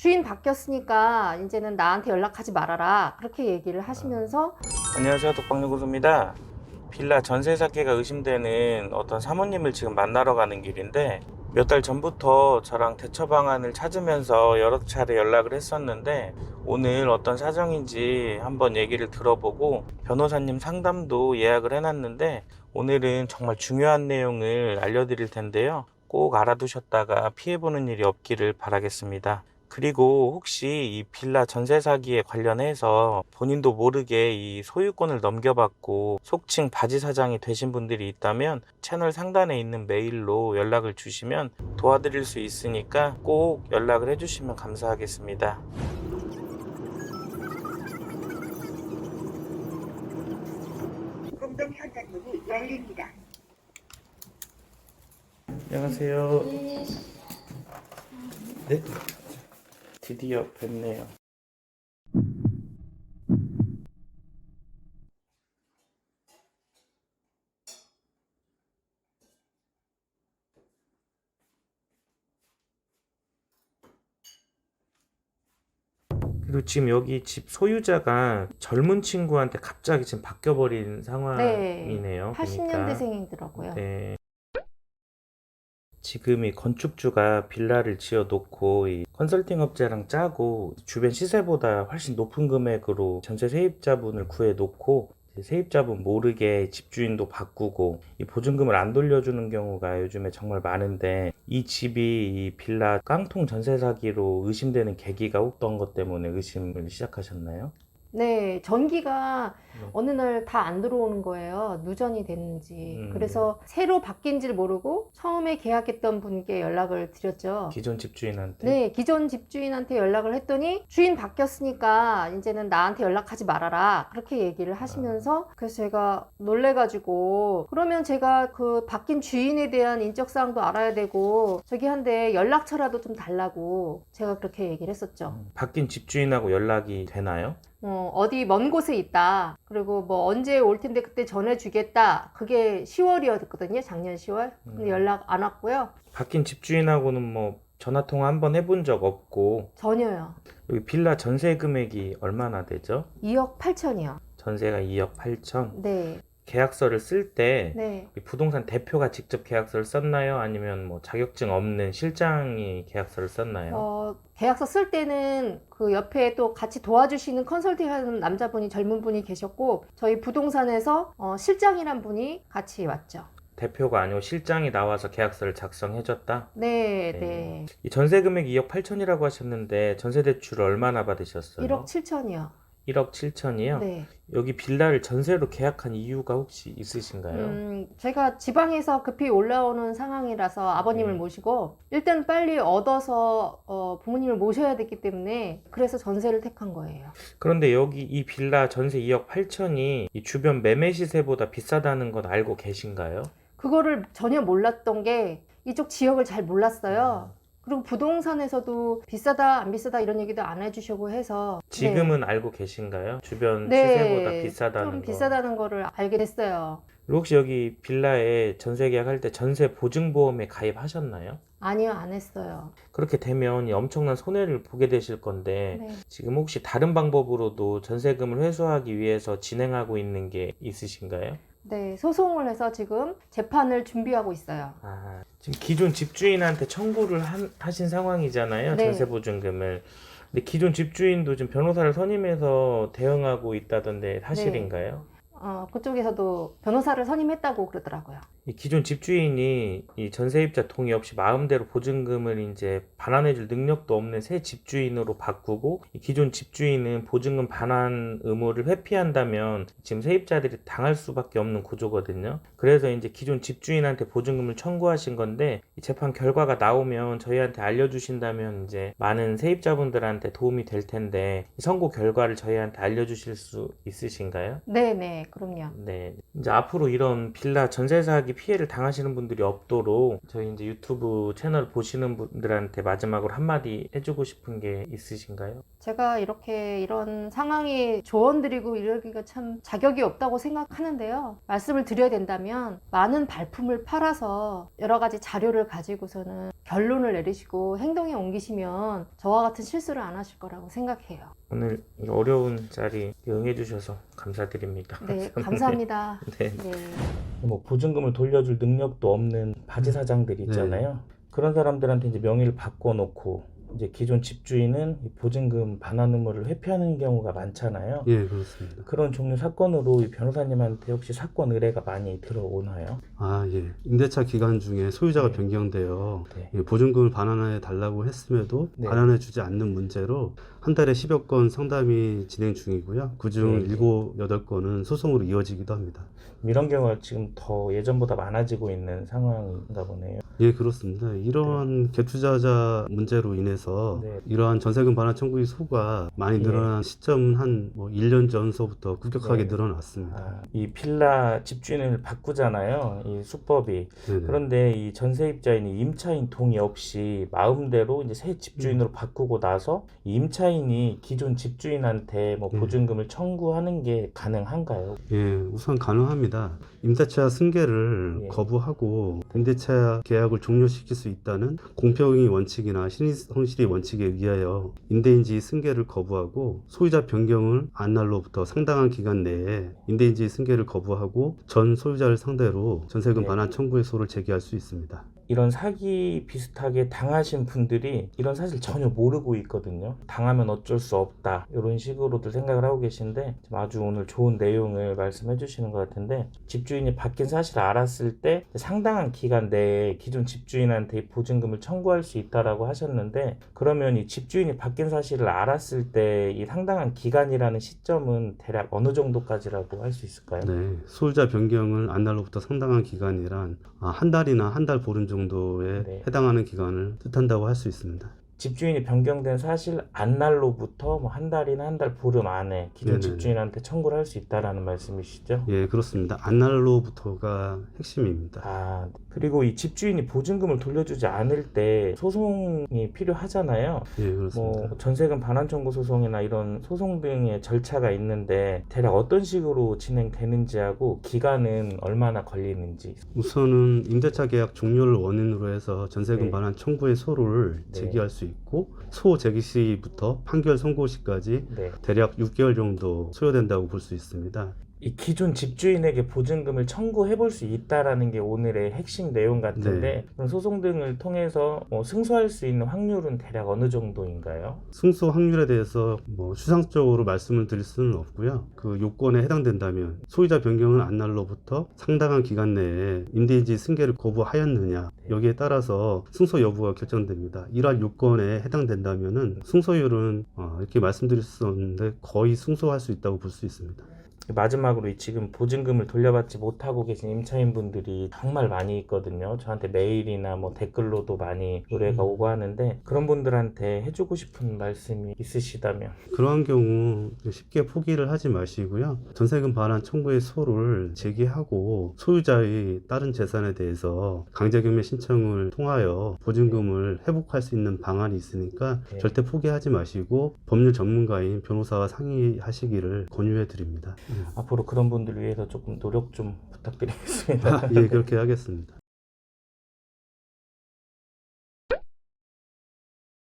주인 바뀌었으니까 이제는 나한테 연락하지 말아라, 그렇게 얘기를 하시면서. 안녕하세요, 독박연구소입니다. 빌라 전세 사기가 의심되는 어떤 사모님을 지금 만나러 가는 길인데, 몇 달 전부터 저랑 대처 방안을 찾으면서 여러 차례 연락을 했었는데, 오늘 어떤 사정인지 한번 얘기를 들어보고 변호사님 상담도 예약을 해놨는데, 오늘은 정말 중요한 내용을 알려드릴 텐데요, 꼭 알아두셨다가 피해보는 일이 없기를 바라겠습니다. 그리고 혹시 이 빌라 전세 사기에 관련해서 본인도 모르게 이 소유권을 넘겨받고 속칭 바지 사장이 되신 분들이 있다면 채널 상단에 있는 메일로 연락을 주시면 도와드릴 수 있으니까 꼭 연락을 해주시면 감사하겠습니다. 공동 현장문이 열립니다. 안녕하세요. 네? 드디어 뵙네요. 그리고 지금 여기 집 소유자가 젊은 친구한테 갑자기 지금 바뀌어버린 네, 상황이네요. 80년대생이더라고요. 네. 지금 이 건축주가 빌라를 지어 놓고 이 컨설팅 업체랑 짜고 주변 시세보다 훨씬 높은 금액으로 전세 세입자분을 구해 놓고 세입자분 모르게 집주인도 바꾸고 이 보증금을 안 돌려주는 경우가 요즘에 정말 많은데, 이 집이 이 빌라 깡통 전세 사기로 의심되는 계기가 어떤 것 때문에 의심을 시작하셨나요? 네, 전기가 네. 어느 날 다 안 들어오는 거예요. 누전이 됐는지. 그래서 새로 바뀐지를 모르고 처음에 계약했던 분께 연락을 드렸죠. 기존 집주인한테? 네, 기존 집주인한테 연락을 했더니 주인 바뀌었으니까 이제는 나한테 연락하지 말아라, 그렇게 얘기를 하시면서. 그래서 제가 놀래가지고, 그러면 제가 그 바뀐 주인에 대한 인적사항도 알아야 되고 저기 한데 연락처라도 좀 달라고 제가 그렇게 얘기를 했었죠. 바뀐 집주인하고 연락이 되나요? 어디 먼 곳에 있다, 그리고 뭐 언제 올 텐데 그때 전해주겠다, 그게 10월이었거든요, 작년 10월. 근데 연락 안 왔고요. 바뀐 집주인하고는 뭐 전화 통화 한번 해본 적 없고. 전혀요. 여기 빌라 전세 금액이 얼마나 되죠? 2억 8천이요. 전세가 2억 8천. 네, 계약서를 쓸 때 네. 부동산 대표가 직접 계약서를 썼나요? 아니면 뭐 자격증 없는 실장이 계약서를 썼나요? 계약서 쓸 때는 그 옆에 또 같이 도와주시는 컨설팅 하는 남자분이, 젊은 분이 계셨고, 저희 부동산에서 실장이란 분이 같이 왔죠. 대표가 아니고 실장이 나와서 계약서를 작성해줬다? 네, 네. 네. 이 전세 금액이 2억 8천이라고 하셨는데 전세 대출 얼마나 받으셨어요? 1억 7천이요. 1억 7천이요? 네. 여기 빌라를 전세로 계약한 이유가 혹시 있으신가요? 제가 지방에서 급히 올라오는 상황이라서 아버님을 네. 모시고 일단 빨리 얻어서 부모님을 모셔야 됐기 때문에, 그래서 전세를 택한 거예요. 그런데 여기 이 빌라 전세 2억 8천이 이 주변 매매 시세보다 비싸다는 건 알고 계신가요? 그거를 전혀 몰랐던 게, 이쪽 지역을 잘 몰랐어요. 그리고 부동산에서도 비싸다 안 비싸다 이런 얘기도 안 해주시고 해서. 지금은 알고 계신가요? 주변 네, 시세보다 네, 비싸다는 좀 거. 비싸다는 거를 알게 됐어요. 그리고 혹시 여기 빌라에 전세 계약할 때 전세 보증보험에 가입하셨나요? 아니요, 안 했어요. 그렇게 되면 이 엄청난 손해를 보게 되실 건데, 네. 지금 혹시 다른 방법으로도 전세금을 회수하기 위해서 진행하고 있는 게 있으신가요? 네, 소송을 해서 지금 재판을 준비하고 있어요. 지금 기존 집주인한테 청구를 하신 상황이잖아요, 네. 전세보증금을. 근데 기존 집주인도 지금 변호사를 선임해서 대응하고 있다던데 사실인가요? 그쪽에서도 변호사를 선임했다고 그러더라고요. 이 기존 집주인이 이 전세입자 동의 없이 마음대로 보증금을 이제 반환해줄 능력도 없는 새 집주인으로 바꾸고, 이 기존 집주인은 보증금 반환 의무를 회피한다면 지금 세입자들이 당할 수밖에 없는 구조거든요. 그래서 이제 기존 집주인한테 보증금을 청구하신 건데, 이 재판 결과가 나오면 저희한테 알려주신다면 이제 많은 세입자분들한테 도움이 될 텐데, 이 선고 결과를 저희한테 알려주실 수 있으신가요? 네네, 그럼요. 네. 이제 앞으로 이런 빌라 전세 사기 피해를 당하시는 분들이 없도록 저희 이제 유튜브 채널 보시는 분들한테 마지막으로 한마디 해주고 싶은 게 있으신가요? 제가 이렇게 이런 상황에 조언 드리고 이러기가 참 자격이 없다고 생각하는데요. 말씀을 드려야 된다면, 많은 발품을 팔아서 여러 가지 자료를 가지고서는 결론을 내리시고 행동에 옮기시면 저와 같은 실수를 안 하실 거라고 생각해요. 오늘 이 어려운 자리 응해주셔서 감사드립니다. 네, 감사합니다. 네. 네. 뭐 보증금을 돌려줄 능력도 없는 바지 사장들이 있잖아요. 그런 사람들한테 이제 명의를 바꿔놓고 이제 기존 집주인은 이 보증금 반환 의무를 회피하는 경우가 많잖아요. 예, 그렇습니다. 그런 종류 사건으로 이 변호사님한테 혹시 사건 의뢰가 많이 들어오나요? 아, 예. 임대차 기간 중에 소유자가 네. 변경되어 네. 예, 보증금을 반환해 달라고 했음에도 네. 반환해 주지 않는 문제로 한 달에 10여 건 상담이 진행 중이고요. 그중 네. 7, 8건은 소송으로 이어지기도 합니다. 이런 경우가 지금 더 예전보다 많아지고 있는 상황인가 보네요. 예, 그렇습니다. 이러한 갭투자자 문제로 인해서 네. 이러한 전세금 반환 청구의 소가 많이 예. 늘어난 시점은 한 1년 전서부터 급격하게 네. 늘어났습니다. 아, 이 빌라 집주인을 바꾸잖아요. 이 수법이. 네네. 그런데 이 전세입자인이 임차인 동의 없이 마음대로 이제 새 집주인으로 바꾸고 나서 이 임차인이 기존 집주인한테 뭐 네. 보증금을 청구하는 게 가능한가요? 예, 우선 가능합니다. 임대차 승계를 예. 거부하고 임대차 계약을 종료시킬 수 있다는 공평의 원칙이나 신의성실의 원칙에 의하여 임대인지 승계를 거부하고 소유자 변경을 안 날로부터 상당한 기간 내에 임대인지 승계를 거부하고 전 소유자를 상대로 전세금 예. 반환 청구의 소를 제기할 수 있습니다. 이런 사기 비슷하게 당하신 분들이 이런 사실 전혀 모르고 있거든요. 당하면 어쩔 수 없다 이런 식으로들 생각을 하고 계신데 지금 아주 오늘 좋은 내용을 말씀해 주시는 것 같은데 집주인이 바뀐 사실을 알았을 때 상당한 기간 내에 기존 집주인한테 이 보증금을 청구할 수 있다라고 하셨는데 그러면 이 집주인이 바뀐 사실을 알았을 때 이 상당한 기간이라는 시점은 대략 어느 정도까지라고 할 수 있을까요? 네, 소유자 변경을 안 날로부터 상당한 기간이란 한 달이나 한 달 보름 정도에 네. 해당하는 기간을 뜻한다고 할 수 있습니다. 집주인이 변경된 사실 안날로부터 뭐 한 달이나 한 달 보름 안에 기존 네네네. 집주인한테 청구를 할 수 있다라는 말씀이시죠? 예, 그렇습니다. 안날로부터가 핵심입니다. 아, 그리고 이 집주인이 보증금을 돌려주지 않을 때 소송이 필요하잖아요. 예, 그렇습니다. 뭐 전세금 반환 청구 소송이나 이런 소송 등의 절차가 있는데 대략 어떤 식으로 진행되는지하고 기간은 얼마나 걸리는지. 우선은 임대차 계약 종료를 원인으로 해서 전세금 네. 반환 청구의 소를 네. 제기할 수 있고 소 제기 시부터 판결 선고 시까지 네. 대략 6개월 정도 소요된다고 볼 수 있습니다. 이 기존 집주인에게 보증금을 청구해 볼 수 있다라는 게 오늘의 핵심 내용 같은데 네. 그럼 소송 등을 통해서 승소할 수 있는 확률은 대략 어느 정도인가요? 승소 확률에 대해서 추상적으로 말씀을 드릴 수는 없고요. 그 요건에 해당된다면 소유자 변경은 안 날로부터 상당한 기간 내에 임대인지 승계를 거부하였느냐 여기에 따라서 승소 여부가 결정됩니다. 이러한 요건에 해당된다면은 승소율은 이렇게 말씀드릴 수 없는데 거의 승소할 수 있다고 볼 수 있습니다. 마지막으로 이 지금 보증금을 돌려받지 못하고 계신 임차인분들이 정말 많이 있거든요. 저한테 메일이나 뭐 댓글로도 많이 의뢰가 오고 하는데 그런 분들한테 해주고 싶은 말씀이 있으시다면. 그러한 경우 쉽게 포기를 하지 마시고요. 전세금 반환 청구의 소를 제기하고 소유자의 다른 재산에 대해서 강제경매 신청을 통하여 보증금을 회복할 수 있는 방안이 있으니까 네. 절대 포기하지 마시고 법률 전문가인 변호사와 상의하시기를 권유해 드립니다. 앞으로 그런 분들 위해서 조금 노력 좀 부탁드리겠습니다. 예, 그렇게 하겠습니다.